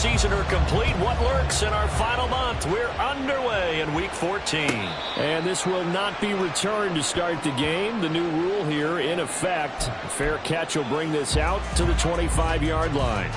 season are complete. What lurks in our final month? We're underway in Week 14. And this will not be returned to start the game. The new rule here in effect. A fair catch will bring this out to the 25-yard line.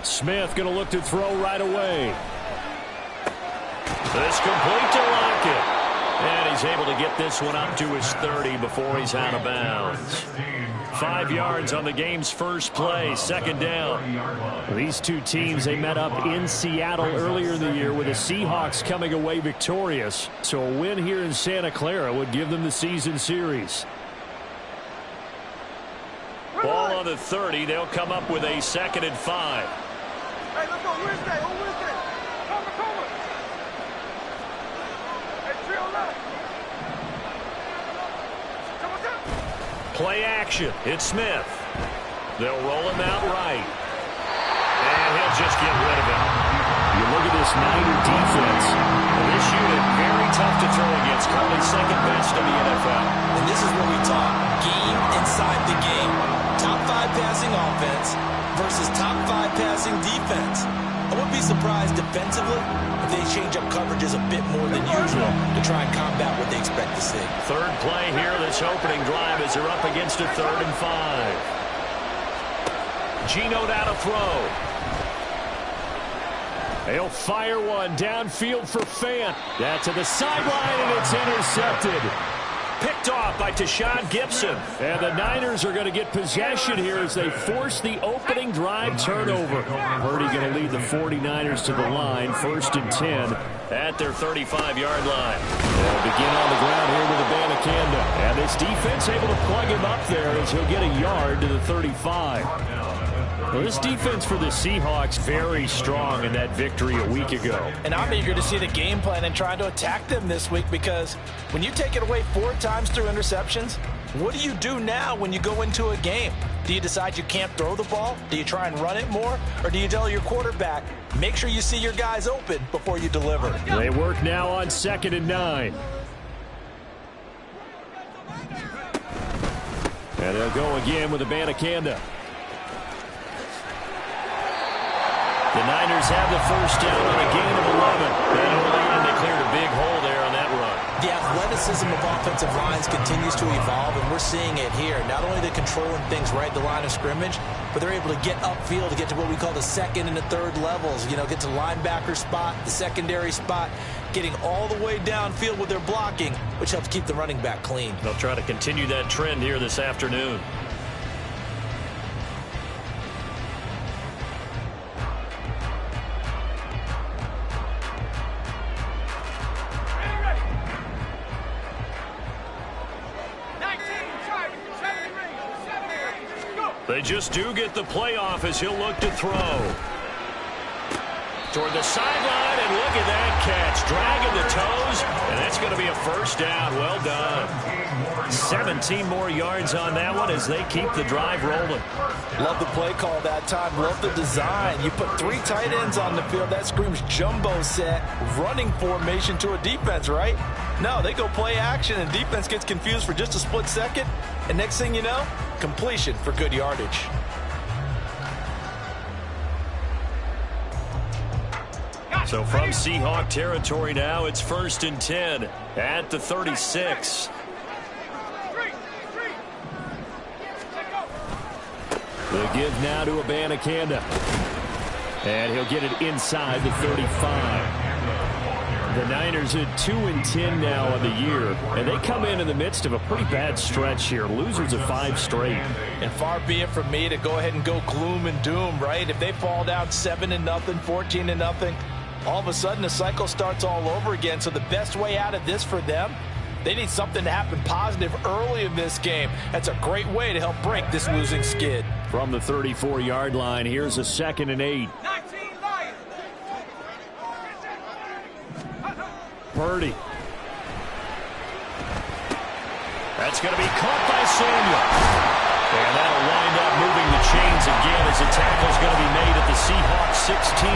Smith going to look to throw right away. This complete to Lockett. And he's able to get this one up to his 30 before he's out of bounds. 5 yards on the game's first play, second down. These two teams, they met up in Seattle earlier in the year with the Seahawks coming away victorious. So a win here in Santa Clara would give them the season series. Ball on the 30. They'll come up with a 2nd and 5. Hey, let's go Wednesday. On Wednesday. Come. Hey, trio left. Play action. It's Smith. They'll roll him out right. And he'll just get rid of him. You look at this Niner defense. This unit, very tough to throw against. Currently second best in the NFL. And this is where we talk game inside the game. Top 5 passing offense versus top 5 passing defense. I wouldn't be surprised defensively if they change up coverages a bit more than usual to try and combat what they expect to see. Third play here, this opening drive as they're up against a 3rd and 5. Geno down to throw. He'll fire one downfield for Fant. That's to the sideline, and it's intercepted. Picked off by Tashawn Gibson. And the Niners are going to get possession here as they force the opening drive turnover. Purdy going to lead the 49ers to the line, 1st and 10 at their 35-yard line. They'll begin on the ground here with Abanikanda. And this defense able to plug him up there as he'll get a yard to the 35. Well, this defense for the Seahawks very strong in that victory a week ago. And I'm eager to see the game plan and trying to attack them this week, because when you take it away 4 times through interceptions, what do you do now when you go into a game? Do you decide you can't throw the ball? Do you try and run it more? Or do you tell your quarterback, make sure you see your guys open before you deliver? They work now on 2nd and 9. And they'll go again with Abanikanda. The Niners have the first down on a gain of 11. And they cleared a big hole there on that run. The athleticism of offensive lines continues to evolve, and we're seeing it here. Not only are they controlling things right at the line of scrimmage, but they're able to get upfield to get to what we call the 2nd and the 3rd levels. You know, get to the linebacker spot, the secondary spot, getting all the way downfield with their blocking, which helps keep the running back clean. They'll try to continue that trend here this afternoon. They just do get the playoff as he'll look to throw. Toward the sideline, and look at that catch. Dragging the toes, and that's going to be a first down. Well done. 17 more yards on that one as they keep the drive rolling. Love the play call that time. Love the design. You put 3 tight ends on the field. That screams jumbo set, running formation to a defense, right? No, they go play action, and defense gets confused for just a split second. And next thing you know, completion for good yardage. So from Seahawk territory now, it's 1st and 10 at the 36. The give now to Abanikanda. And he'll get it inside the 35. The Niners at 2-10 now on the year, and they come in the midst of a pretty bad stretch here. Losers of 5 straight. And far be it from me to go ahead and go gloom and doom, right? If they fall down 7-0, 14-0, all of a sudden the cycle starts all over again. So the best way out of this for them They need something to happen positive early in this game. That's a great way to help break this losing skid. From the 34-yard line, here's a 2nd and 8. Purdy. That's going to be caught by Samuel. And that'll wind up moving the chains again as the tackle's going to be made at the Seahawks 16.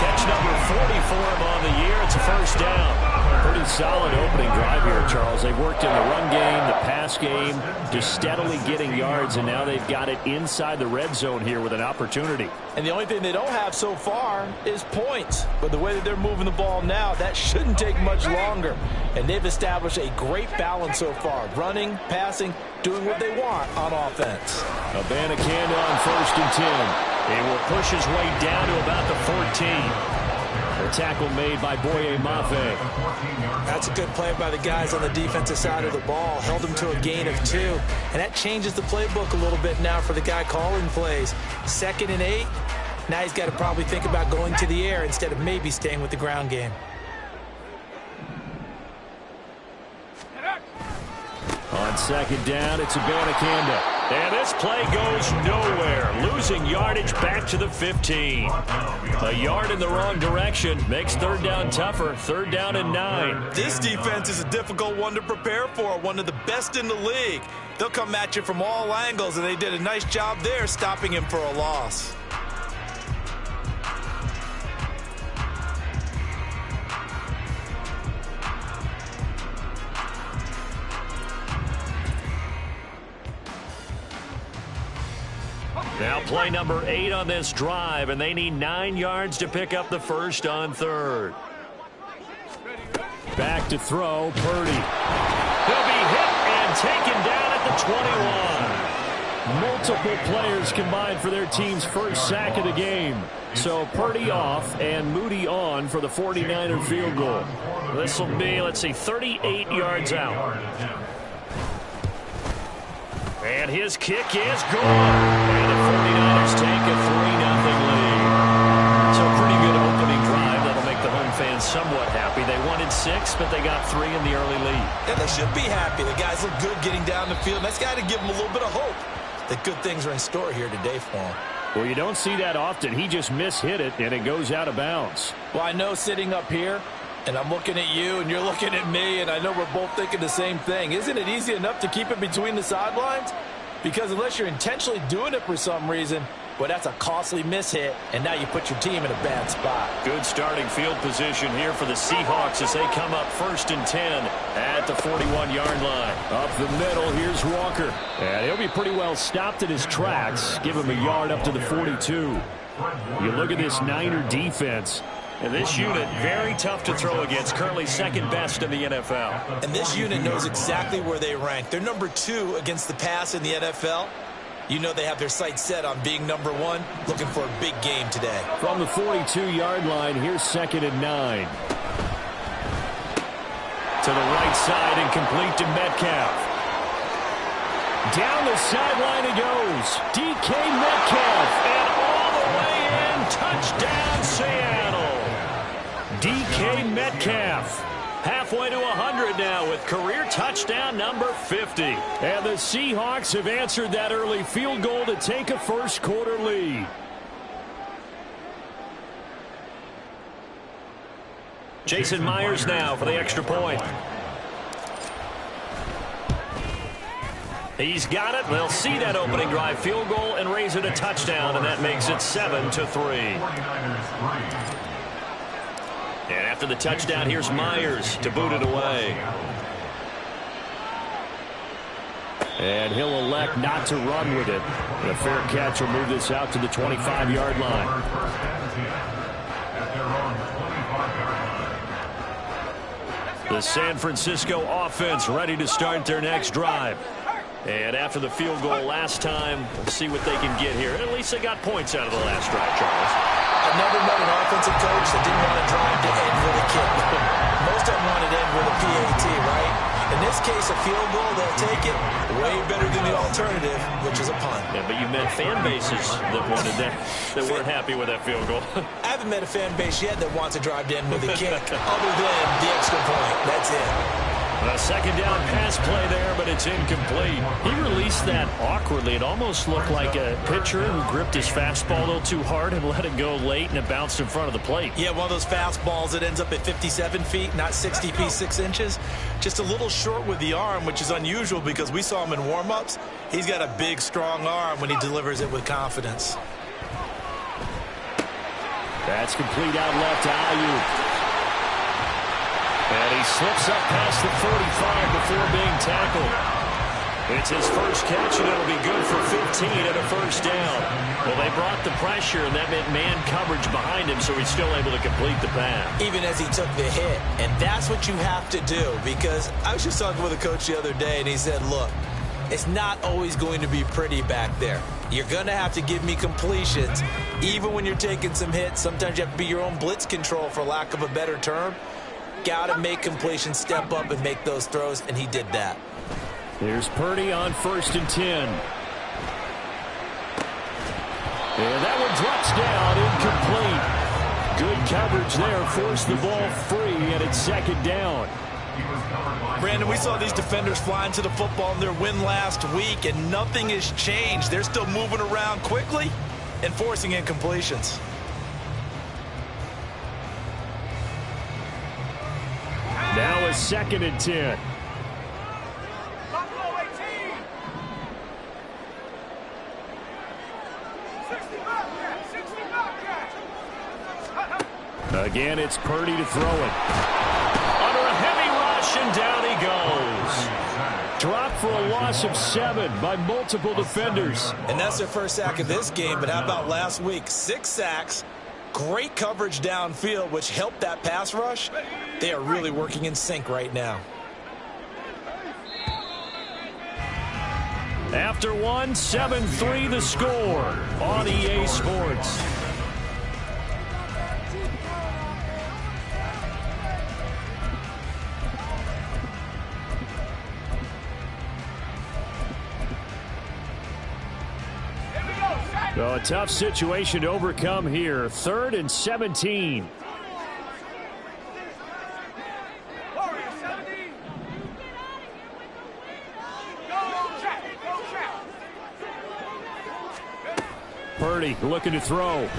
Catch number 40 for him on the year. It's a first down. Pretty solid opening drive here, Charles. They've worked in the run game, the pass game, just steadily getting yards, and now they've got it inside the red zone here with an opportunity. And the only thing they don't have so far is points. But the way that they're moving the ball now, that shouldn't take much longer. And they've established a great balance so far. Running, passing, doing what they want on offense. Abanikanda on 1st and 10. He will push his way down to about the 14. A tackle made by Boye Mafe. That's a good play by the guys on the defensive side of the ball. Held him to a gain of 2. And that changes the playbook a little bit now for the guy calling plays. 2nd and 8. Now he's got to probably think about going to the air instead of maybe staying with the ground game. On 2nd down, it's Abanikanda. And this play goes nowhere. Losing yardage back to the 15. A yard in the wrong direction makes 3rd down tougher. 3rd down and 9. This defense is a difficult one to prepare for, one of the best in the league. They'll come at you from all angles, and they did a nice job there stopping him for a loss. Now play number 8 on this drive, and they need 9 yards to pick up the first on 3rd. Back to throw, Purdy. He'll be hit and taken down at the 21. Multiple players combined for their team's first sack of the game. So Purdy off and Moody on for the 49er field goal. This will be, let's see, 38 yards out. And his kick is gone. And the 49ers take a 3-0 lead. So pretty good opening drive. That'll make the home fans somewhat happy. They wanted 6, but they got 3 in the early lead. And they should be happy. The guys look good getting down the field. That's got to give them a little bit of hope that good things are in store here today for them. Well, you don't see that often. He just mishit it, and it goes out of bounds. Well, I know sitting up here, and I'm looking at you, and you're looking at me, and I know we're both thinking the same thing. Isn't it easy enough to keep it between the sidelines? Because unless you're intentionally doing it for some reason, well, that's a costly mishit, and now you put your team in a bad spot. Good starting field position here for the Seahawks as they come up 1st and 10 at the 41-yard line. Up the middle, here's Walker. And he'll be pretty well stopped in his tracks. Give him a yard up to the 42. You look at this Niner defense. And this unit, very tough to throw against, currently 2nd best in the NFL. And this unit knows exactly where they rank. They're number 2 against the pass in the NFL. You know they have their sights set on being number 1, looking for a big game today. From the 42-yard line, here's 2nd and 9. To the right side and complete to Metcalf. Down the sideline it goes. DK Metcalf. And all the way in, touchdown Seattle. DK Metcalf. Halfway to 100 now with career touchdown number 50. And the Seahawks have answered that early field goal to take a first-quarter lead. Jason Myers now for the extra point. He's got it. They'll see that opening drive field goal and raise it a touchdown, and that makes it 7-3. And after the touchdown, here's Myers to boot it away. And he'll elect not to run with it. And a fair catch will move this out to the 25-yard line. The San Francisco offense ready to start their next drive. And after the field goal last time, we'll see what they can get here. At least they got points out of the last drive, Charles. I've never met an offensive coach that didn't want to drive to end with a kick. Most of them want to end with a PAT, right? In this case, a field goal, they'll take it. Way better than the alternative, which is a punt. Yeah, but you met fan bases that wanted that weren't happy with that field goal. I haven't met a fan base yet that wants to drive to end with a kick, other than the extra point. That's it. A second down pass play there, but it's incomplete. He released that awkwardly. It almost looked like a pitcher who gripped his fastball a little too hard and let it go late, and it bounced in front of the plate. Yeah, one of those fastballs that ends up at 57 feet, not 60 feet, 6 inches. Just a little short with the arm, which is unusual because we saw him in warm-ups. He's got a big, strong arm when he delivers it with confidence. That's complete out left to Ayuk. And he slips up past the 45 before being tackled. It's his first catch, and it'll be good for 15 and a first down. Well, they brought the pressure, and that meant man coverage behind him, so he's still able to complete the pass. Even as he took the hit. And that's what you have to do, because I was just talking with a coach the other day, and he said, look, it's not always going to be pretty back there. You're going to have to give me completions. Even when you're taking some hits, sometimes you have to be your own blitz control, for lack of a better term. Got to make completions, step up and make those throws, and he did that. Here's Purdy on 1st and 10. And that one drops down, incomplete. Good coverage there, forced the ball free, and it's second down. Brandon, we saw these defenders flying to the football in their win last week, and nothing has changed. They're still moving around quickly and forcing incompletions. Now a 2nd and 10. Again, it's Purdy to throw it. Under a heavy rush, and down he goes. Dropped for a loss of 7 by multiple defenders. And that's their first sack of this game, but how about last week? 6 sacks. Great coverage downfield, which helped that pass rush. They are really working in sync right now. After one, 7-3 the score on EA Sports. So a tough situation to overcome here. 3rd and 17. Purdy looking to throw. And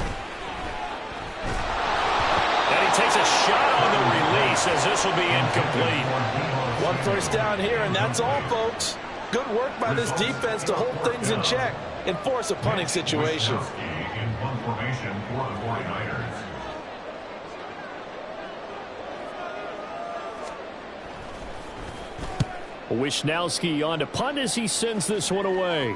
he takes a shot on the release, as this will be incomplete. One first down here, and that's all, folks. Good work by this defense to hold things in check and force a punting situation. Wisnowski on to punt as he sends this one away.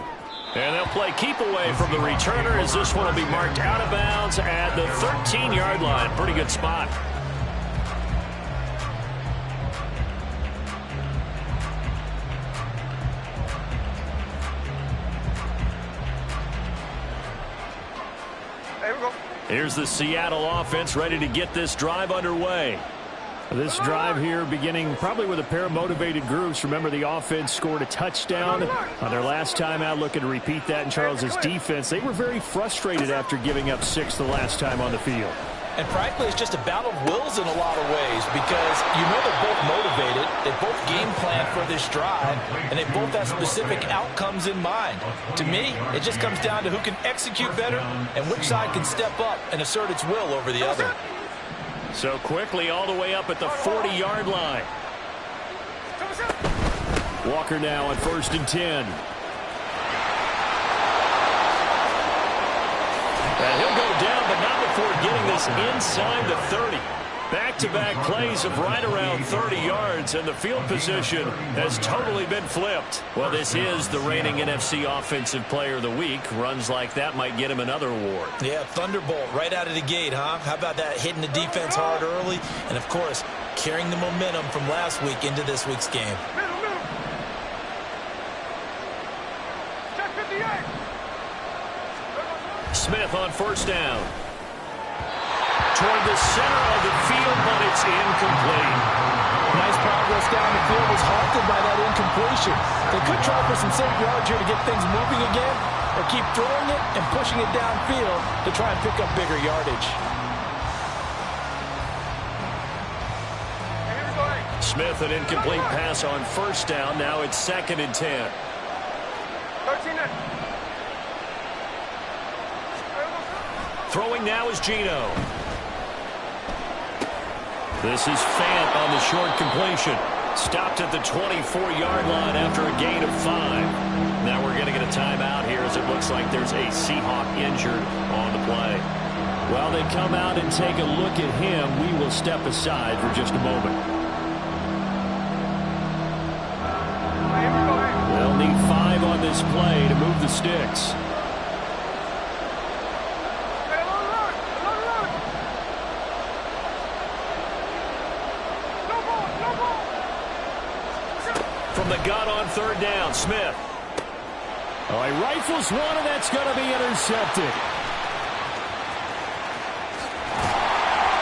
And they'll play keep away from the returner, as this one will be marked out of bounds at the 13-yard line. Pretty good spot. Here's the Seattle offense ready to get this drive underway. This drive here beginning probably with a pair of motivated groups. Remember, the offense scored a touchdown on their last time out. Looking to repeat that in Charles's defense. They were very frustrated after giving up 6 the last time on the field. And frankly, it's just a battle of wills in a lot of ways, because you know they're both motivated, they both game plan for this drive, and they both have specific outcomes in mind. To me, it just comes down to who can execute better and which side can step up and assert its will over the other. So quickly all the way up at the 40-yard line. Walker now on 1st and 10. And he'll go down, but not before getting this inside the 30. Back-to-back plays of right around 30 yards, and the field position has totally been flipped. Well, this is the reigning NFC Offensive Player of the Week. Runs like that might get him another award. Yeah, thunderbolt right out of the gate, huh? How about that, hitting the defense hard early, and, of course, carrying the momentum from last week into this week's game. Smith on 1st down. Toward the center of the field, but it's incomplete. Nice progress down the field, was halted by that incompletion. They could try for some safe yards here to get things moving again, or keep throwing it and pushing it downfield to try and pick up bigger yardage. Smith, an incomplete pass on first down. Now it's 2nd and 10. 13. Throwing now is Gino. This is Fant on the short completion. Stopped at the 24-yard line after a gain of 5. Now we're going to get a timeout here as it looks like there's a Seahawk injured on the play. While they come out and take a look at him, we will step aside for just a moment. They'll need 5 on this play to move the sticks. From the gun on 3rd down, Smith. Oh, he rifles one, and that's going to be intercepted.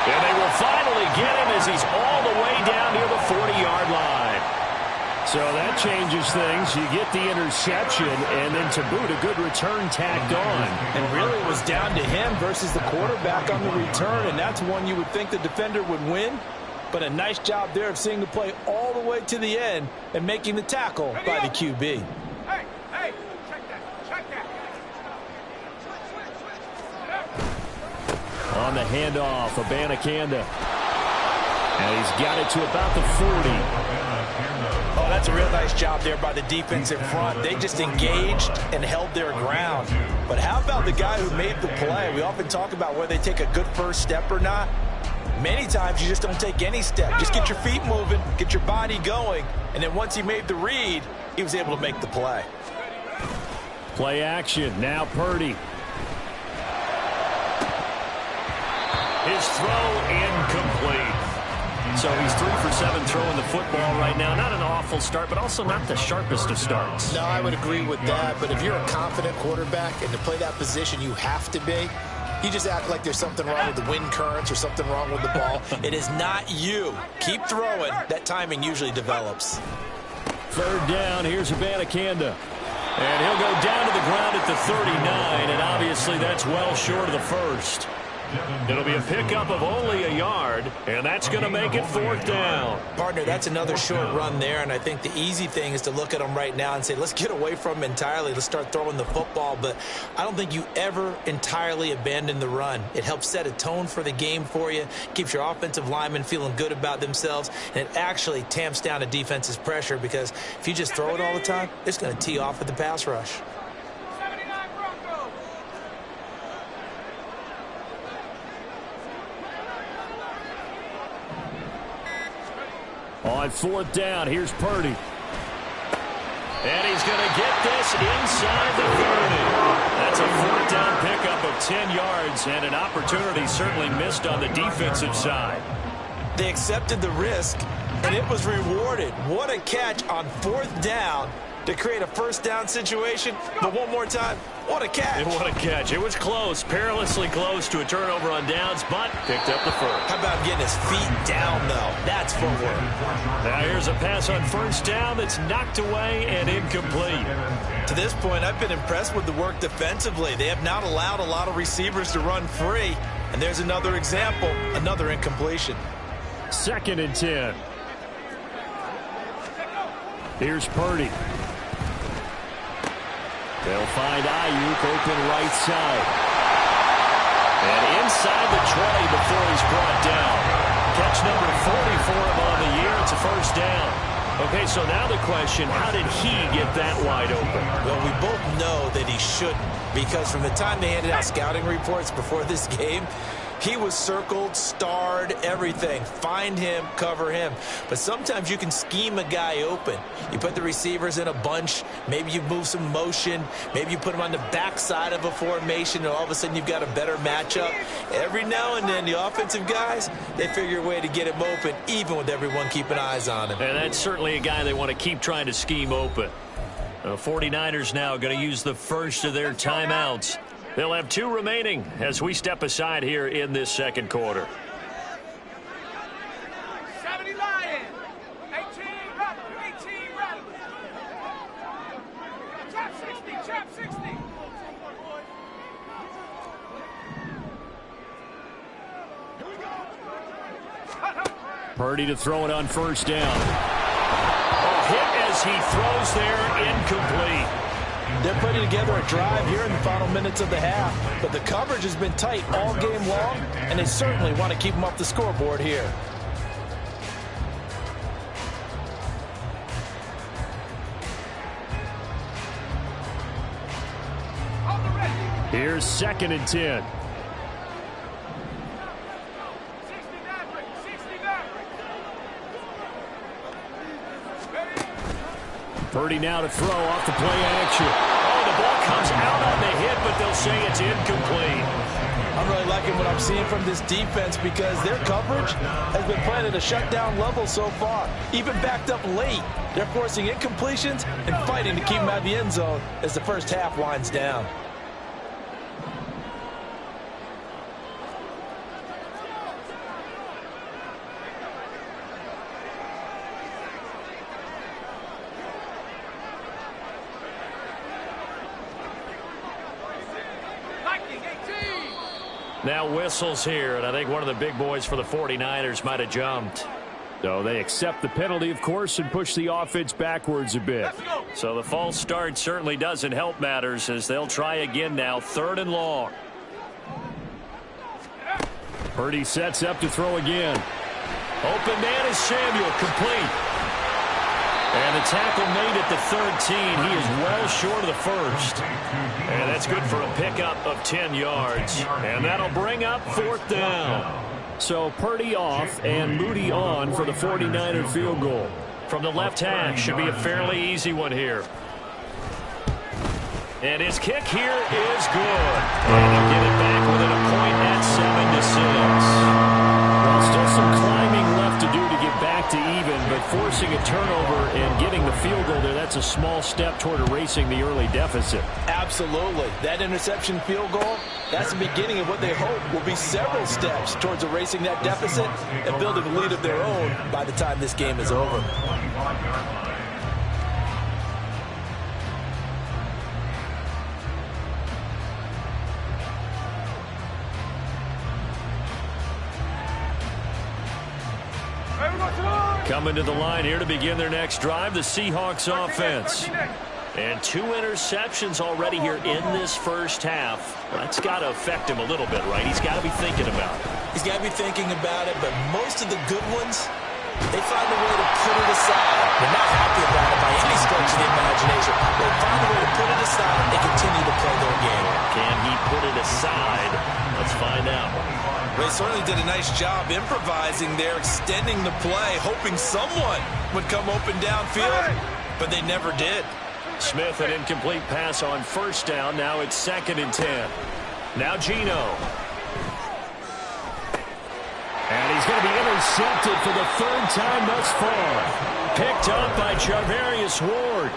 And they will finally get him as he's all the way down near the 40-yard line. So that changes things. You get the interception, and then to boot, a good return tacked on. And really it was down to him versus the quarterback on the return, and that's one you would think the defender would win. But a nice job there of seeing the play all the way to the end and making the tackle by the QB. Hey, check that. On the handoff, Abanikanda. And he's got it to about the 40. Oh, that's a real nice job there by the defense in front. They just engaged and held their ground. But how about the guy who made the play? We often talk about whether they take a good first step or not. Many times you just don't take any step. Just get your feet moving, get your body going, and then once he made the read, he was able to make the play. Play action. Now Purdy. His throw incomplete. So he's 3 for 7 throwing the football right now. Not an awful start, but also not the sharpest of starts. No, I would agree with that. But if you're a confident quarterback and to play that position, you have to be. You just act like there's something wrong with the wind currents or something wrong with the ball. It is not you. Keep throwing. That timing usually develops. 3rd down. Here's Abanikanda. And he'll go down to the ground at the 39, and obviously that's well short of the first. It'll be a pickup of only a yard, and that's going to make it 4th down. Partner, that's another short run there, and I think the easy thing is to look at him right now and say, let's get away from him entirely. Let's start throwing the football, but I don't think you ever entirely abandon the run. It helps set a tone for the game for you, keeps your offensive linemen feeling good about themselves, and it actually tamps down a defense's pressure because if you just throw it all the time, it's going to tee off with the pass rush. On 4th down, here's Purdy. And he's going to get this inside the 30. That's a 4th down pickup of 10 yards, and an opportunity certainly missed on the defensive side. They accepted the risk, and it was rewarded. What a catch on 4th down to create a first down situation. But one more time, what a catch. What a catch. It was close, perilously close to a turnover on downs, but picked up the first. How about getting his feet down, though? That's footwork. Now here's a pass on first down that's knocked away and incomplete. To this point, I've been impressed with the work defensively. They have not allowed a lot of receivers to run free. And there's another example, another incompletion. 2nd and 10. Here's Purdy. They'll find Ayuk open right side. And inside the 20 before he's brought down. Catch number 40 for him on the year. It's a first down. Okay, so now the question, how did he get that wide open? Well, we both know that he shouldn't, because from the time they handed out scouting reports before this game, he was circled, starred, everything. Find him, cover him. But sometimes you can scheme a guy open. You put the receivers in a bunch. Maybe you move some motion. Maybe you put them on the backside of a formation, and all of a sudden you've got a better matchup. Every now and then, the offensive guys, they figure a way to get him open, even with everyone keeping eyes on him. And that's certainly a guy they want to keep trying to scheme open. The 49ers now going to use the first of their timeouts. They'll have 2 remaining as we step aside here in this second quarter. 70 Lions. 18 Rebels. 18 Rebels. Trap 60. Trap 60. Here we go. Purdy to throw it on first down. Hit as he throws there, incomplete. They're putting together a drive here in the final minutes of the half, but the coverage has been tight all game long, and they certainly want to keep them off the scoreboard here. Here's 2nd and 10. Purdy now to throw off the play action. Oh, the ball comes out on the hit, but they'll say it's incomplete. I'm really liking what I'm seeing from this defense because their coverage has been playing at a shutdown level so far. Even backed up late, they're forcing incompletions and fighting to keep them out of the end zone as the first half winds down. Now whistles here, and I think one of the big boys for the 49ers might have jumped. So they accept the penalty, of course, and push the offense backwards a bit. So the false start certainly doesn't help matters as they'll try again now, 3rd and long. Purdy sets up to throw again. Open man is Samuel, complete. And the tackle made at the 13. He is well short of the first. And that's good for a pickup of 10 yards. And that'll bring up 4th down. So Purdy off and Moody on for the 49er field goal. From the left hash, should be a fairly easy one here. And his kick here is good. And he'll get it back within a point at 7-6. Well, still some climbing left to do to get back to even, but forcing a turnover and getting the field goal there, that's a small step toward erasing the early deficit. Absolutely. That interception field goal, that's the beginning of what they hope will be several steps towards erasing that deficit and building a lead of their own by the time this game is over. Coming to the line here to begin their next drive, the Seahawks offense. And 2 interceptions already here in this first half. That's got to affect him a little bit, right? He's got to be thinking about it. He's got to be thinking about it, but most of the good ones, they find a way to put it aside. They're not happy about it by any stretch of the imagination. They find a way to put it aside and continue to play their game. Can he put it aside? Let's find out. They certainly did a nice job improvising there, extending the play, hoping someone would come open downfield, but they never did. Smith, an incomplete pass on first down. Now it's 2nd and 10. Now Geno. And he's going to be intercepted for the 3rd time thus far. Picked up by Charvarius Ward.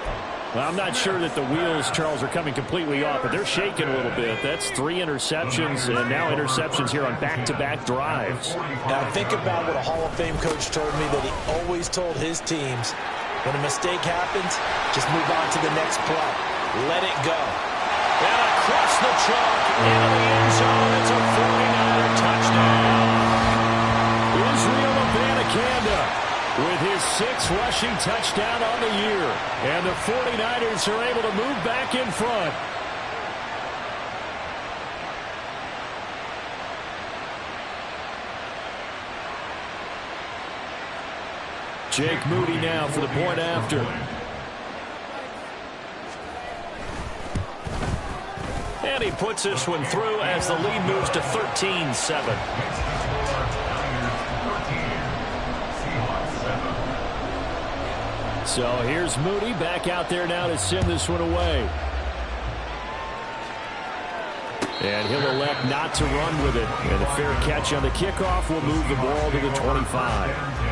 Well, I'm not sure that the wheels, Charles, are coming completely off, but they're shaking a little bit. That's 3 interceptions, and now interceptions here on back-to-back drives. Now, think about what a Hall of Fame coach told me that he always told his teams, when a mistake happens, just move on to the next play. Let it go. And across the chalk into the end zone. It's a 49er touchdown. Israel Abanikanda with his 6th rushing touchdown on the year. And the 49ers are able to move back in front. Jake Moody now for the point after. And he puts this one through as the lead moves to 13-7. So here's Moody back out there now to send this one away. And he'll elect not to run with it. And a fair catch on the kickoff will move the ball to the 25.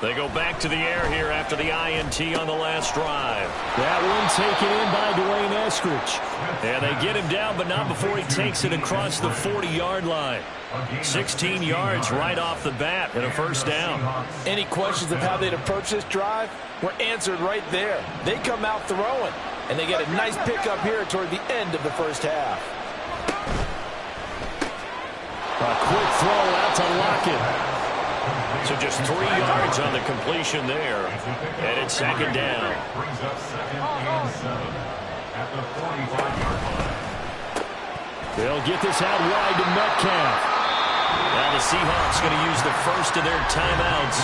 They go back to the air here after the INT on the last drive. That one taken in by Dwayne Eskridge. And they get him down, but not before he takes it across the 40-yard line. 16 yards right off the bat and a first down. Any questions of how they'd approach this drive were answered right there. They come out throwing, and they get a nice pickup here toward the end of the first half. A quick throw out to Lockett. So just 3 yards on the completion there. And it's second down. They'll get this out wide to Metcalf. Now the Seahawks going to use the first of their timeouts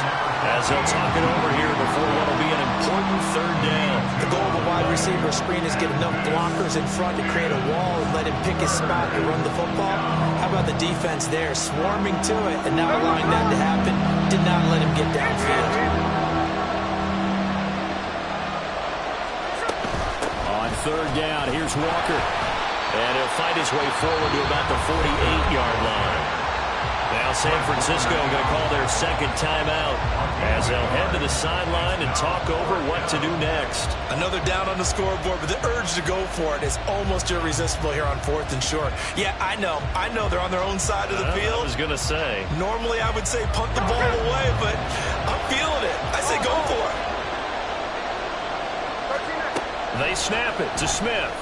as they'll talk it over here before what will be an important third down. The goal of a wide receiver screen is get enough blockers in front to create a wall and let him pick his spot to run the football. How about the defense there, swarming to it and not allowing that to happen? Did not let him get downfield. On third down, here's Walker. And he'll fight his way forward to about the 48-yard line. Now San Francisco going to call their second timeout as they'll head to the sideline and talk over what to do next. Another down on the scoreboard, but the urge to go for it is almost irresistible here on 4th and short. Yeah, I know they're on their own side of the field. I was going to say. Normally I would say punt the ball away, but I'm feeling it. I say go for it. They snap it to Smith.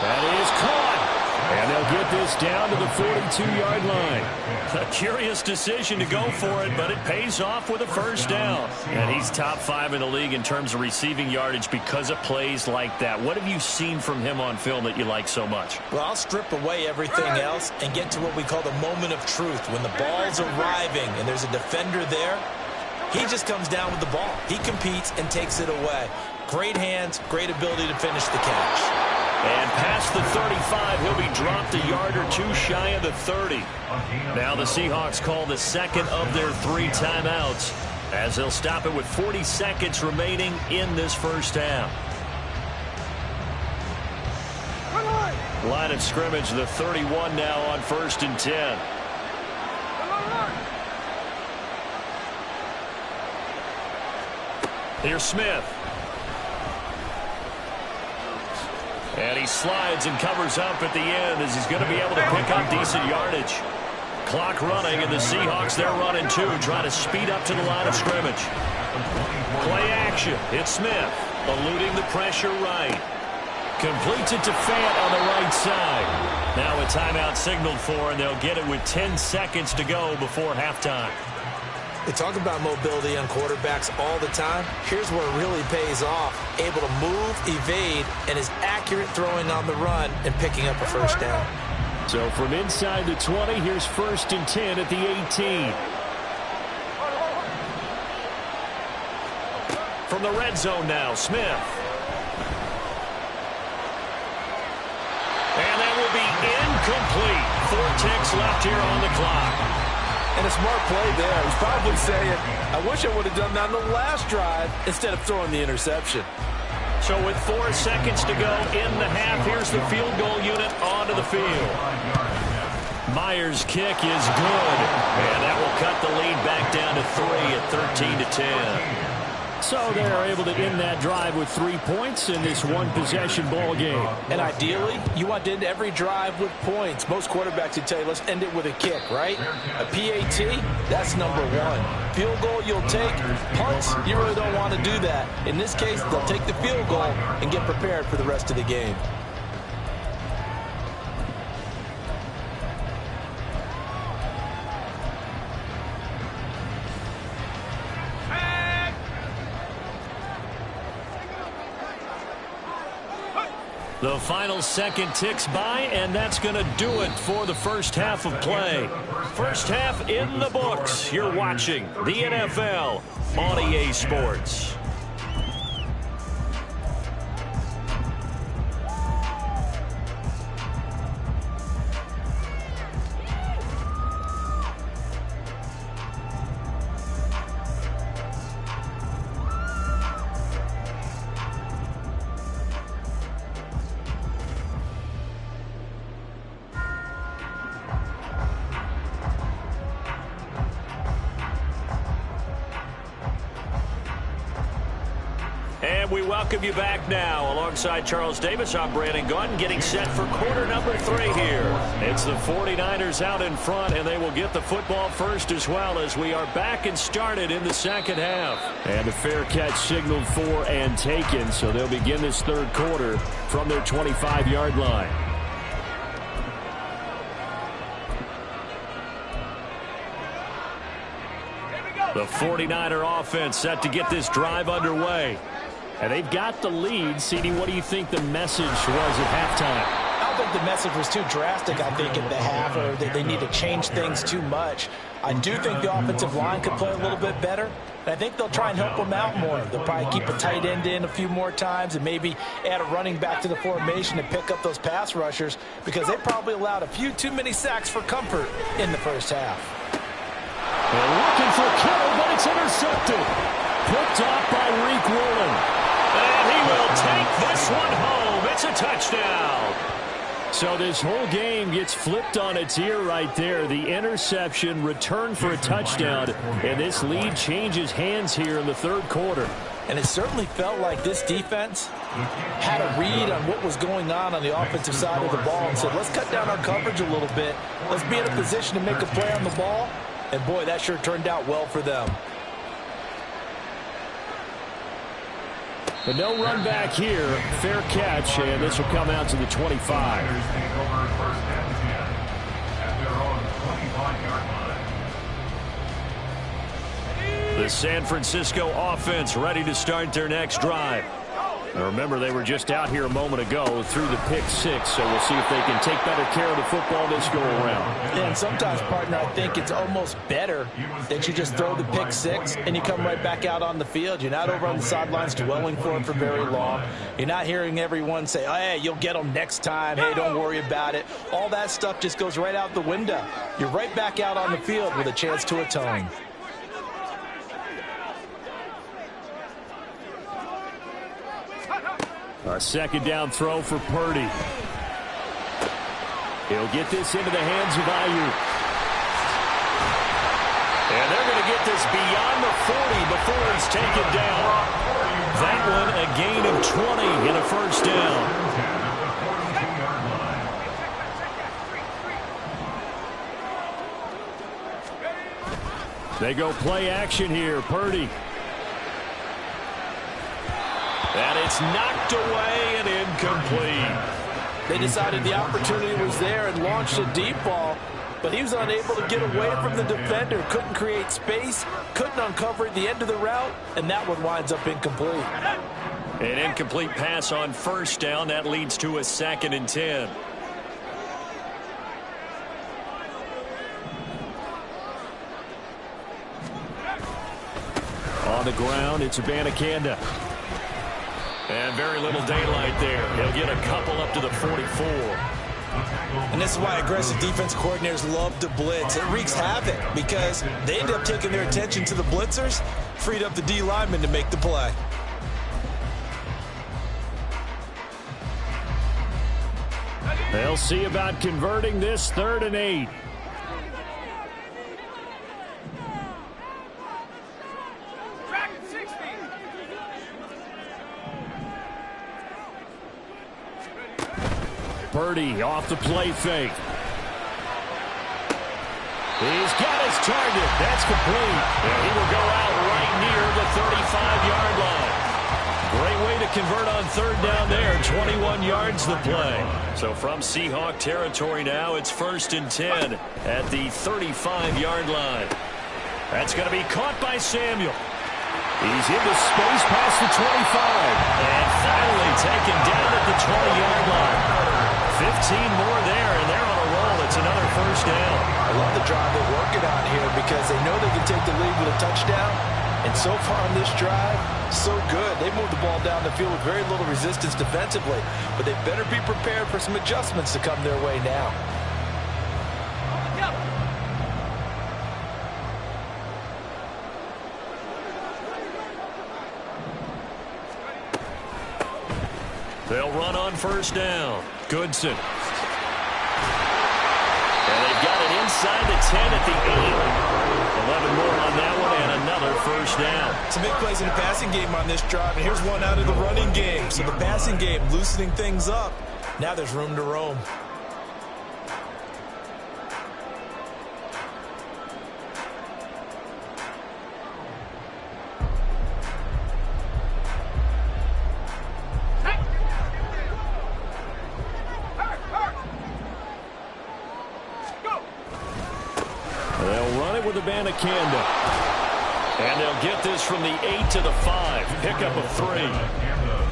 That is caught. And they'll get this down to the 42-yard line. A curious decision to go for it, but it pays off with a first down. And he's top 5 in the league in terms of receiving yardage because of plays like that. What have you seen from him on film that you like so much? Well, I'll strip away everything else and get to what we call the moment of truth. When the ball's arriving and there's a defender there, he just comes down with the ball. He competes and takes it away. Great hands, great ability to finish the catch. And past the 35, he'll be dropped a yard or two shy of the 30. Now the Seahawks call the second of their 3 timeouts as they'll stop it with 40 seconds remaining in this first half. Line of scrimmage, the 31 now on 1st and 10. Here's Smith. And he slides and covers up at the end as he's going to be able to pick up decent yardage. Clock running, and the Seahawks, they're running too, trying to speed up to the line of scrimmage. Play action. It's Smith, eluding the pressure right. Completes it to Fant on the right side. Now a timeout signaled for, and they'll get it with 10 seconds to go before halftime. They talk about mobility on quarterbacks all the time. Here's where it really pays off. Able to move, evade, and is accurate throwing on the run and picking up a first down. So from inside the 20, here's 1st and 10 at the 18. From the red zone now, Smith. And that will be incomplete. 4 ticks left here on the clock. And a smart play there. He's probably saying, I wish I would have done that on the last drive instead of throwing the interception. So with 4 seconds to go in the half, here's the field goal unit onto the field. Myers' kick is good. And that will cut the lead back down to 3 at 13-10. So they're able to end that drive with 3 points in this one-possession ball game. And ideally, you want to end every drive with points. Most quarterbacks would tell you, let's end it with a kick, right? A PAT, that's number 1. Field goal you'll take. Punts, you really don't want to do that. In this case, they'll take the field goal and get prepared for the rest of the game. The final second ticks by, and that's going to do it for the first half of play. First half in the books. You're watching the NFL on EA Sports. And we welcome you back now. Alongside Charles Davis, I'm Brandon Gaudin, getting set for quarter number 3 here. It's the 49ers out in front, and they will get the football first as well as we are back and started in the second half. And a fair catch signaled for and taken, so they'll begin this third quarter from their 25-yard line. The 49er offense set to get this drive underway. And they've got the lead. CD, what do you think the message was at halftime? I don't think the message was too drastic, I think, at the half, or that they need to change things too much. I do think the offensive line could play a little bit better. And I think they'll try and help them out more. They'll probably keep a tight end in a few more times and maybe add a running back to the formation and pick up those pass rushers because they probably allowed a few too many sacks for comfort in the first half. They're looking for Kittle, but it's intercepted. Picked off by Reek Woolen. And he will take this one home. It's a touchdown. So this whole game gets flipped on its ear right there. The interception, return for a touchdown, and this lead changes hands here in the third quarter. And it certainly felt like this defense had a read on what was going on the offensive side of the ball and said, let's cut down our coverage a little bit. Let's be in a position to make a play on the ball. And, boy, that sure turned out well for them. But no run back here. Fair catch, and this will come out to the 25. The San Francisco offense ready to start their next drive. Now remember, they were just out here a moment ago through the pick 6, so we'll see if they can take better care of the football this go-around. And sometimes, partner, I think it's almost better that you just throw the pick 6 and you come right back out on the field. You're not over on the sidelines dwelling for it for very long. You're not hearing everyone say, oh, hey, you'll get them next time. Hey, don't worry about it. All that stuff just goes right out the window. You're right back out on the field with a chance to atone. A second down throw for Purdy. He'll get this into the hands of Ayuk. And they're going to get this beyond the 40 before it's taken down. That one a gain of 20 and a first down. They go play action here. Purdy. And it's knocked away and incomplete. They decided the opportunity was there and launched a deep ball, but he was unable to get away from the defender, couldn't create space, couldn't uncover at the end of the route, and that one winds up incomplete. An incomplete pass on first down. That leads to a 2nd and 10. On the ground, it's Abanikanda. And very little daylight there. He'll get a couple up to the 44. And this is why aggressive defense coordinators love to blitz. It wreaks havoc because they end up taking their attention to the blitzers, freed up the D lineman to make the play. They'll see about converting this 3rd and 8. Purdy off the play fake. He's got his target. That's complete. And he will go out right near the 35-yard line. Great way to convert on 3rd down there. 21 yards the play. So from Seahawk territory now, it's 1st and 10 at the 35-yard line. That's going to be caught by Samuel. He's into space past the 25. And finally taken down at the 20-yard line. 15 more there, and they're on a roll. It's another first down. I love the drive they're working on here because they know they can take the lead with a touchdown. And so far on this drive, so good. They moved the ball down the field with very little resistance defensively. But they better be prepared for some adjustments to come their way now. They'll run on first down. Goodson. And they've got it inside the 10 at the 8. 11 more on that one and another first first down. Some big plays in the passing game on this drive, and here's one out of the running game. So the passing game loosening things up. Now there's room to roam. They'll run it with Abanikanda. And they'll get this from the 8 to the 5. Pickup of 3.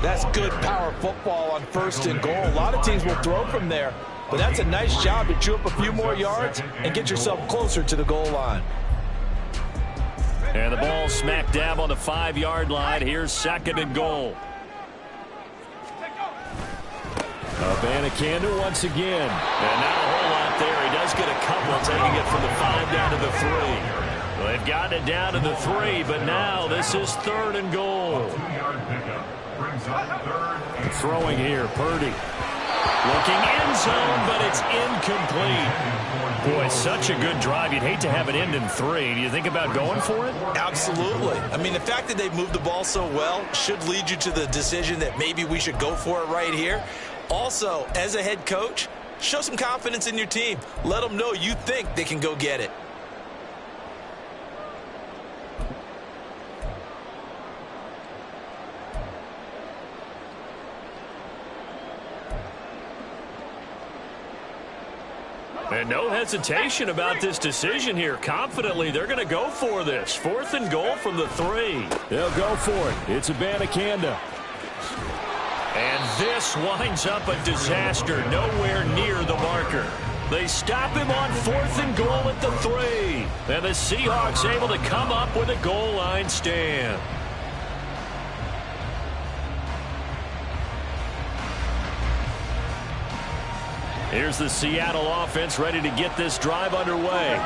That's good power football on 1st and goal. A lot of teams will throw from there, but that's a nice job to chew up a few more yards and get yourself closer to the goal line. And the ball smack dab on the 5-yard line. Here's 2nd and goal. Abanikanda once again. And not a whole lot there. He does get a couple, taking it from the 5 down to the 3. Well, they've gotten it down to the 3, but now this is 3rd and goal. Throwing here, Purdy. Looking end zone, but it's incomplete. Boy, such a good drive. You'd hate to have it end in 3. Do you think about going for it? Absolutely. I mean, the fact that they've moved the ball so well should lead you to the decision that maybe we should go for it right here. Also, as a head coach, show some confidence in your team. Let them know you think they can go get it. And no hesitation about this decision here. Confidently, they're going to go for this. 4th and goal from the 3. They'll go for it. It's Abanikanda. And this winds up a disaster. Nowhere near the marker. They stop him on 4th and goal at the 3. And the Seahawks able to come up with a goal line stand. Here's the Seattle offense ready to get this drive underway.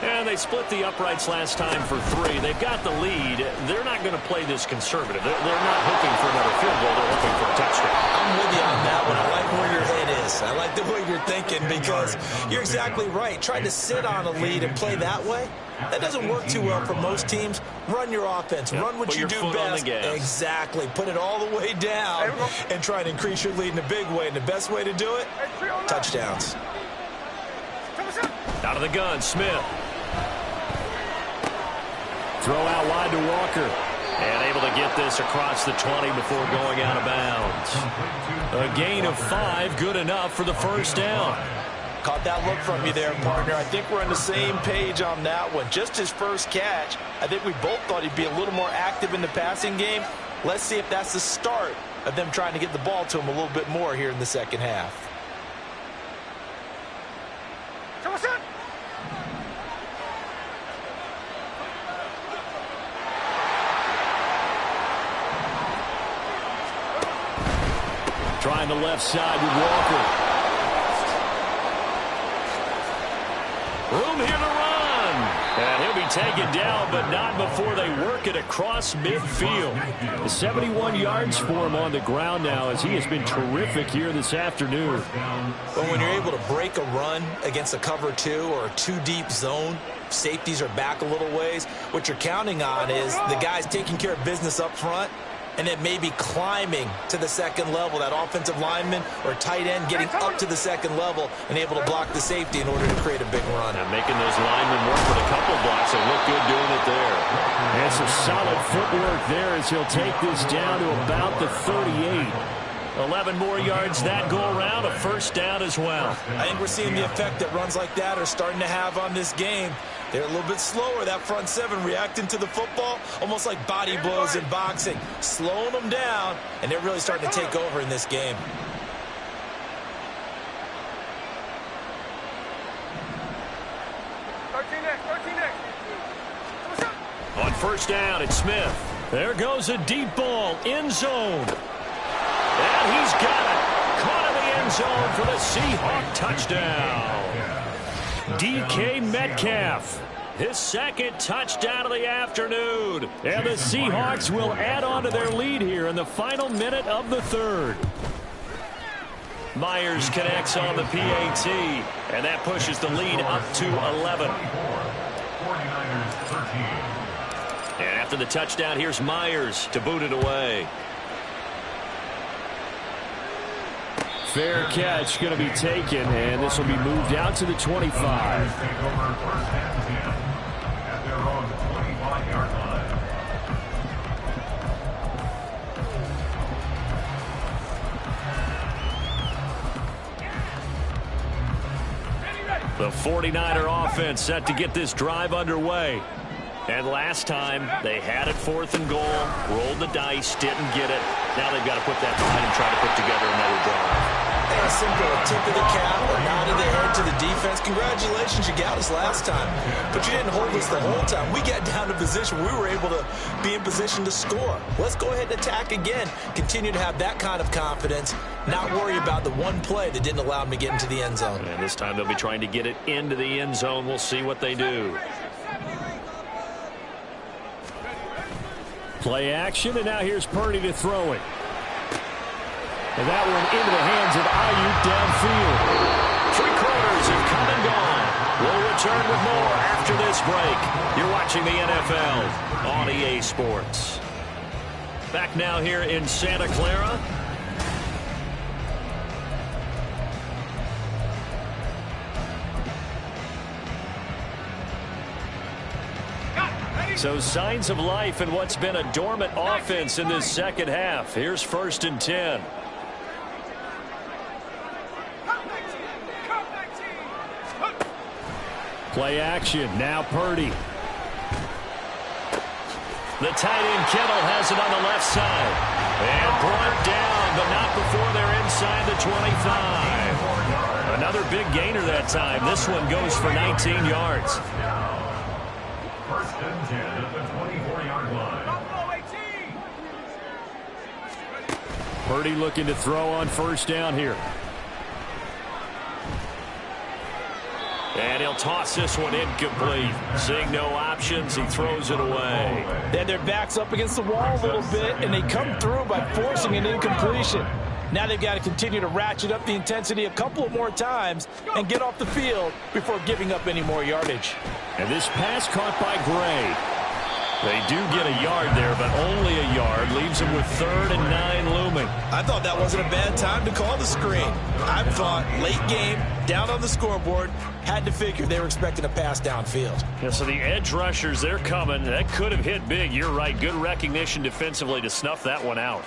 And they split the uprights last time for 3. They've got the lead. They're not going to play this conservative. They're not hoping for another field goal. They're hoping for a touchdown. I'm with you on that one. I like where your head is. I like the way you're thinking because you're exactly right. Trying to sit on a lead and play that way, that doesn't work too well for most teams. Run your offense. Yep. Run what you do best. Exactly. Put it all the way down and try and increase your lead in a big way. And the best way to do it, touchdowns. Out of the gun, Smith. Throw out wide to Walker. And able to get this across the 20 before going out of bounds. A gain of 5, good enough for the first down. Caught that look from you there, partner. I think we're on the same page on that one. Just his first catch. I think we both thought he'd be a little more active in the passing game. Let's see if that's the start of them trying to get the ball to him a little bit more here in the second half. Trying the left side with Walker. Room here to run. And he'll be taken down, but not before they work it across midfield. 71 yards for him on the ground now as he has been terrific here this afternoon. But when you're able to break a run against a cover 2 or a 2-deep zone, safeties are back a little ways. What you're counting on is the guys taking care of business up front and then maybe climbing to the second level, that offensive lineman or tight end getting up to the second level and able to block the safety in order to create a big run. And making those linemen work with a couple blocks. They look good doing it there. And some solid footwork there as he'll take this down to about the 38. 11 more yards that go around, a first down as well. I think we're seeing the effect that runs like that are starting to have on this game. They're a little bit slower, that front 7, reacting to the football, almost like body blows in boxing, slowing them down, and they're really starting to take over in this game. On first down, it's Smith. There goes a deep ball, end zone. And he's got it. Caught in the end zone for the Seahawk touchdown. DK Metcalf, his second touchdown of the afternoon. And the Seahawks will add on to their lead here in the final minute of the 3rd. Myers connects on the PAT, and that pushes the lead up to 11. And after the touchdown, here's Myers to boot it away. Fair catch going to be taken, and this will be moved out to the 25. The 49er offense set to get this drive underway. And last time, they had it 4th and goal, rolled the dice, didn't get it. Now they've got to put that behind and try to put together another drive. A simple tip of the cap, a nod of the head to the defense. Congratulations, you got us last time. But you didn't hold us the whole time. We got down to position. We were able to be in position to score. Let's go ahead and attack again. Continue to have that kind of confidence. Not worry about the one play that didn't allow them to get into the end zone. And this time they'll be trying to get it into the end zone. We'll see what they do. Play action, and now here's Purdy to throw it. And that one into the hands of Ayuk downfield. 3 quarters have come and gone. We'll return with more after this break. You're watching the NFL on EA Sports. Back now here in Santa Clara. So signs of life in what's been a dormant offense in this second half. Here's 1st and 10. Play action. Now Purdy. The tight end Kittle has it on the left side. And brought down, but not before they're inside the 25. Another big gainer that time. This one goes for 19 yards. 1st and 10 at the 24-yard line. Purdy looking to throw on 1st down here. And he'll toss this one incomplete. Seeing no options, he throws it away. They had their backs up against the wall a little bit, and they come through by forcing an incompletion. Now they've got to continue to ratchet up the intensity a couple of more times and get off the field before giving up any more yardage. And this pass caught by Gray. They do get a yard there, but only a yard. Leaves them with 3rd and 9 looming. I thought that wasn't a bad time to call the screen. I thought late game, down on the scoreboard, Had to figure they were expecting a pass downfield. Yeah, so the edge rushers, they're coming. That could have hit big. You're right. Good recognition defensively to snuff that one out.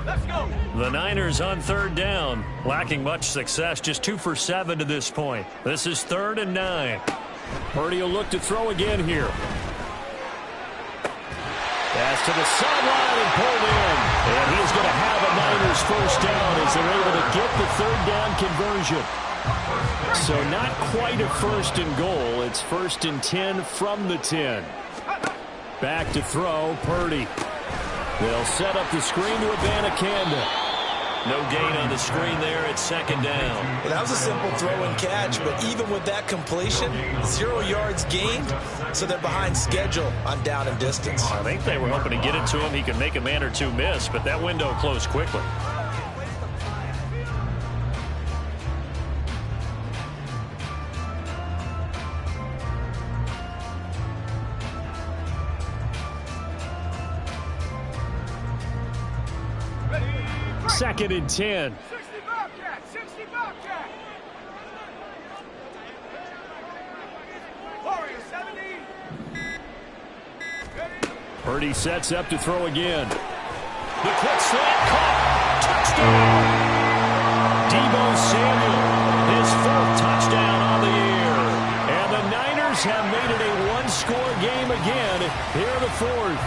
Let's go. The Niners on 3rd down. Lacking much success. Just 2 for 7 to this point. This is 3rd and 9. Purdy will look to throw again here. Pass to the sideline and pulled in. And he's going to have a Niners 1st down as they're able to get the 3rd down conversion. So not quite a 1st and goal. It's 1st and 10 from the 10. Back to throw, Purdy. They'll set up the screen to Abanikanda. No gain on the screen there at 2nd down. Well, that was a simple throw and catch, but even with that completion, 0 yards gained, so they're behind schedule on down and distance. I think they were hoping to get it to him. He could make a man or two miss, but that window closed quickly. Second and 10. 60 Bobcat, 60 Bobcat. Warrior 70. Ready? Purdy sets up to throw again. The quick slant caught. Touchdown. Deebo Samuel, his 4th touchdown on the year. And the Niners have made it a one-score game again here in the 4th.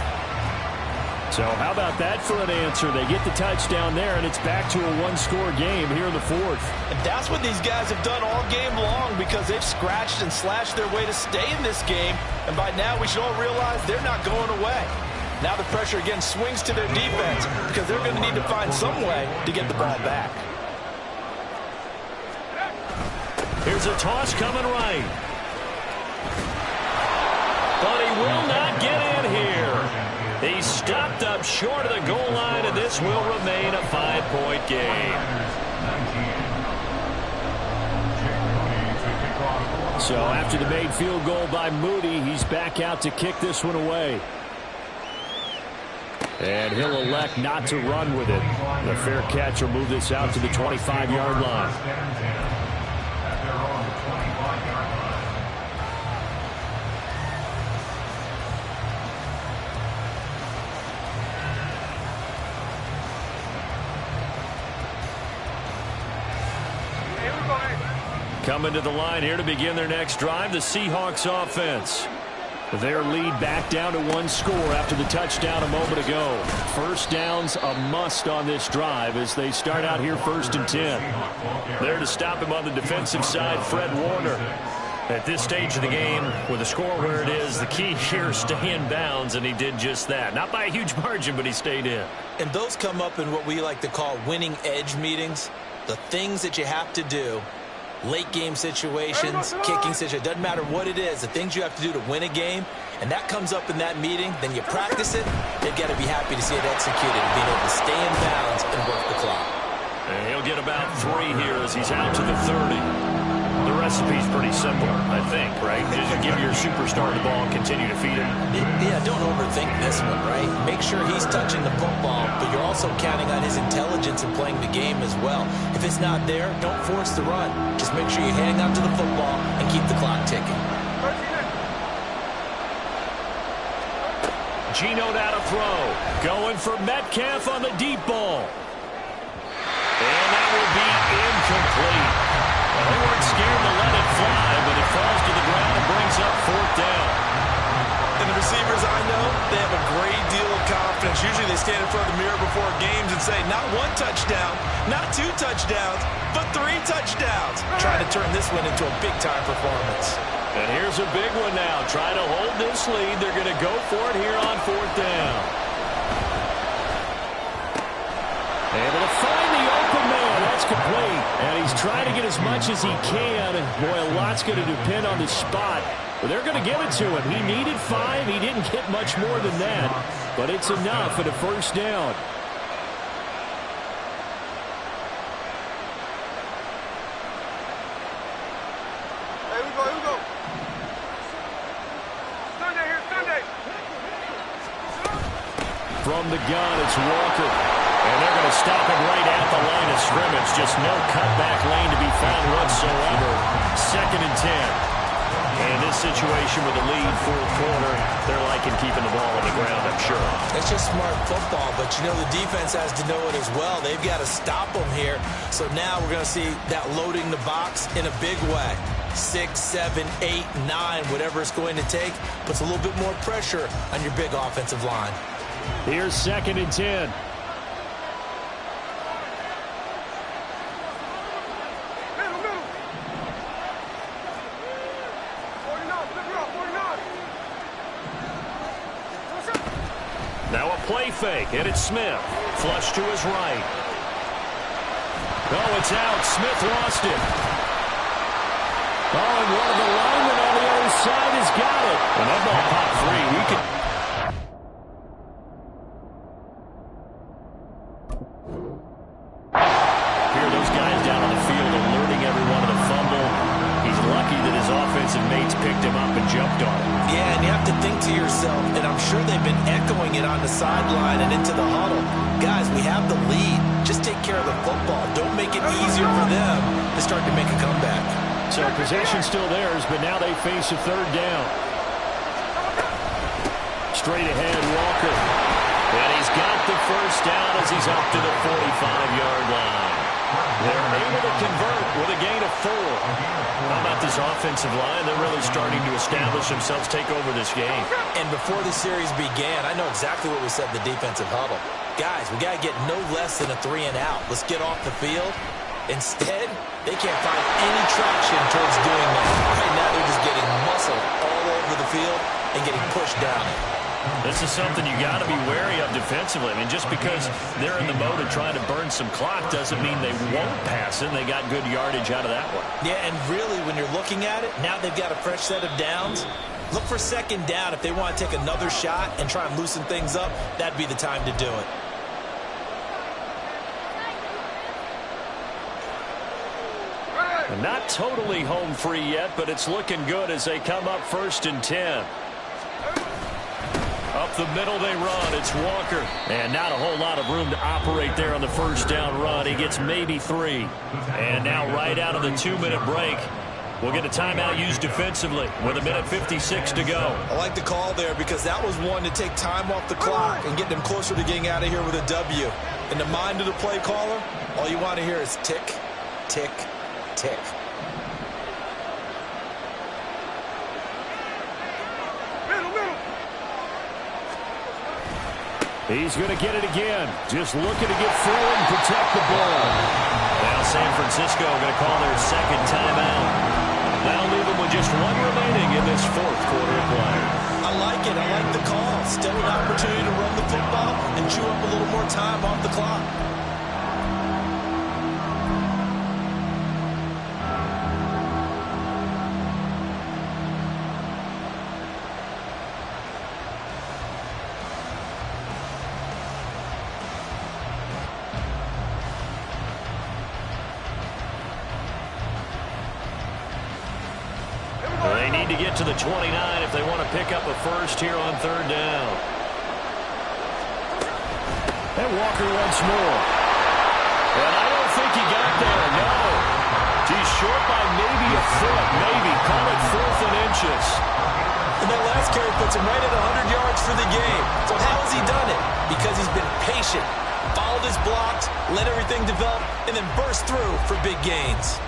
So how about that for an answer? They get the touchdown there, and it's back to a one-score game here in the 4th. And that's what these guys have done all game long because they've scratched and slashed their way to stay in this game. And by now, we should all realize they're not going away. Now the pressure again swings to their defense because they're going to need to find some way to get the ball back. Here's a toss coming right. But he will not get in here. He's stopped up short of the goal line, and this will remain a 5-point game. So after the made field goal by Moody, he's back out to kick this one away. And he'll elect not to run with it. The fair catch will move this out to the 25-yard line. Coming to the line here to begin their next drive, the Seahawks offense. Their lead back down to 1 score after the touchdown a moment ago. First down's a must on this drive as they start out here 1st and 10. There to stop him on the defensive side, Fred Warner. At this stage of the game, with the score where it is, the key here is stay in bounds, and he did just that. Not by a huge margin, but he stayed in. And those come up in what we like to call winning edge meetings. The things that you have to do. Late game situations, kicking situations, doesn't matter what it is, the things you have to do to win a game, and that comes up in that meeting, then you practice it, you've got to be happy to see it executed and being able to stay in bounds and work the clock. And he'll get about 3 here as he's out to the 30. The recipe's pretty simple, I think, right? Just give your superstar the ball and continue to feed him. Yeah, don't overthink this one, right? Make sure he's touching the football, but you're also counting on his intelligence in playing the game as well. If it's not there, don't force the run. Just make sure you hang on to the football and keep the clock ticking. Geno now to throw. Going for Metcalf on the deep ball. And that will be incomplete. Well, they weren't scared to let it fly, but it falls to the ground and brings up 4th down. And the receivers I know, they have a great deal of confidence. Usually they stand in front of the mirror before games and say, not 1 touchdown, not 2 touchdowns, but 3 touchdowns. Trying to turn this one into a big-time performance. And here's a big one now. Try to hold this lead. They're going to go for it here on 4th down. Able to find the open man. That's complete. And he's trying to get as much as he can. Boy, a lot's going to depend on the spot. But they're going to give it to him. He needed 5. He didn't get much more than that. But it's enough at a 1st down. Here we go. Sunday here, Sunday. From the gun, it's Walker. And they're going to stop him right at the line of scrimmage. Just no cutback lane to be found whatsoever. 2nd and 10. And in this situation with the lead, 4th quarter, they're liking keeping the ball on the ground, I'm sure. It's just smart football, but you know the defense has to know it as well. They've got to stop them here. So now we're going to see that loading the box in a big way. 6, 7, 8, 9, whatever it's going to take, puts a little bit more pressure on your big offensive line. Here's 2nd and 10. Now a play fake, and it's Smith. Flush to his right. Oh, it's out. Smith lost it. Oh, and one of the linemen on the other side has got it. And that ball popped free. We can... Here are those guys down on the field alerting everyone of the fumble. He's lucky that his offensive mates picked him up and jumped on him. Yeah, and you have to think to yourself, and I'm sure they've been echoing it on the sideline and into the huddle. Guys, we have the lead. Just take care of the football. Don't make it easier for them to start to make a comeback. So possession still theirs, but now they face a 3rd down. Straight ahead, Walker. And he's got the 1st down as he's up to the 45-yard line. They're able to convert with a gain of 4. How about this offensive line? They're really starting to establish themselves, take over this game. And before the series began, I know exactly what we said in the defensive huddle. Guys, we got to get no less than a 3 and out. Let's get off the field. Instead, they can't find any traction towards doing that. Right now, they're just getting muscle all over the field and getting pushed down. This is something you got to be wary of defensively. I mean, just because they're in the mode of trying to burn some clock doesn't mean they won't pass it. They got good yardage out of that one. Yeah, and really, when you're looking at it, now they've got a fresh set of downs. Look for 2nd down. If they want to take another shot and try and loosen things up, that'd be the time to do it. And Not totally home free yet, but it's looking good as they come up 1st and 10. Up the middle they run. It's Walker. And not a whole lot of room to operate there on the first down run. He gets maybe 3. And now right out of the 2-minute break, we'll get a timeout used defensively with 1:56 to go. I like the call there because that was one to take time off the clock and get them closer to getting out of here with a W. In the mind of the play caller, all you want to hear is tick, tick, tick. He's going to get it again. Just looking to get through and protect the ball. Now San Francisco going to call their second timeout. That'll leave them with just 1 remaining in this 4th quarter of play. I like it. I like the call. Still an opportunity to run the football and chew up a little more time off the clock. They need to get to the 29 if they want to pick up a first here on 3rd down. And Walker once more. And I don't think he got there, no. He's short by maybe a foot, maybe. Call it 4th and inches. And that last carry puts him right at 100 yards for the game. So how has he done it? Because he's been patient, followed his blocks, let everything develop, and then burst through for big gains.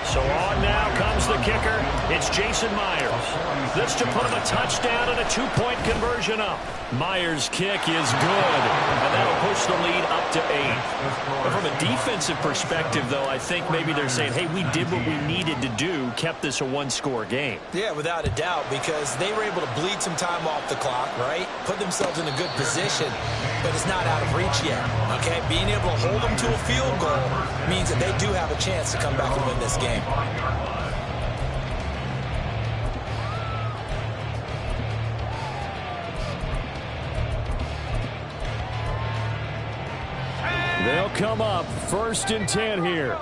So on now comes the kicker. It's Jason Myers. This to put him a touchdown and a 2-point conversion up. Myers' kick is good, and that'll push the lead up to 8. But from a defensive perspective, though, I think maybe they're saying, hey, we did what we needed to do, kept this a 1-score game. Yeah, without a doubt, because they were able to bleed some time off the clock, right? Put themselves in a good position, but it's not out of reach yet, okay? Being able to hold them to a field goal means that they do have a chance to come back and win this game. They'll come up 1st and 10 here.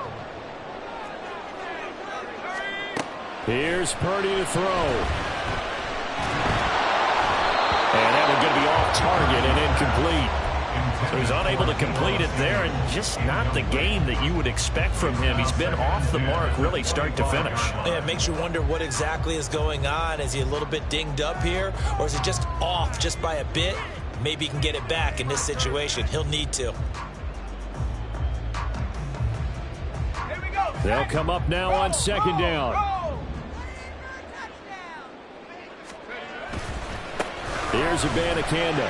Here's Purdy to throw. And that one's going to be off target and incomplete. So he's unable to complete it there, and just not the game that you would expect from him. He's been off the mark really start to finish. Yeah, it makes you wonder what exactly is going on. Is he a little bit dinged up here, or is it just off just by a bit? Maybe he can get it back in this situation. He'll need to. They'll come up now on 2nd down. Here's Abanikanda.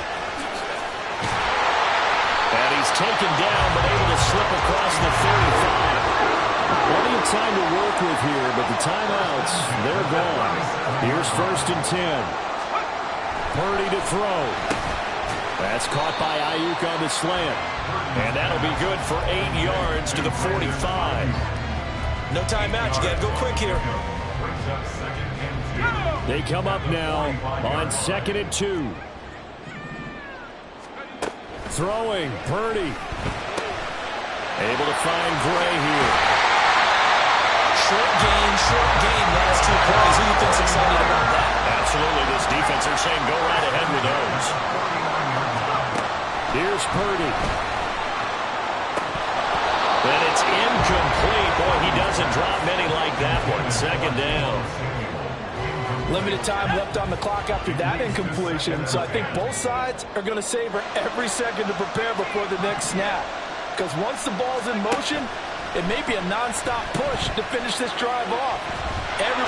And he's taken down, but able to slip across the 35. Plenty of time to work with here, but the timeouts, they're gone. Here's 1st and 10. Purdy to throw. That's caught by Ayuk on the slant. And that'll be good for 8 yards to the 45. No timeout. You got to go quick here. They come up now on 2nd and 2. Throwing, Purdy. Able to find Gray here. Short game, last 2 plays. Who do you think's excited about that? Absolutely, this defense, they're saying go right ahead with those. Here's Purdy. And it's incomplete. Boy, he doesn't drop many like that one. 2nd down. Limited time left on the clock after that incompletion, so I think both sides are going to savor every second to prepare before the next snap. Because once the ball's in motion, it may be a nonstop push to finish this drive off. And he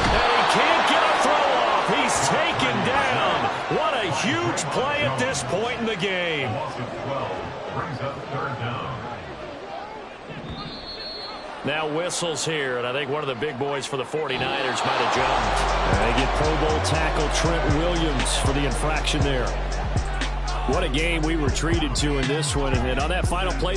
can't get a throw off. He's taken down. What a huge play at this point in the game. Brings up 3rd down. Now whistles here, and I think one of the big boys for the 49ers might have jumped. They get Pro Bowl tackle Trent Williams for the infraction there. What a game we were treated to in this one, and on that final play.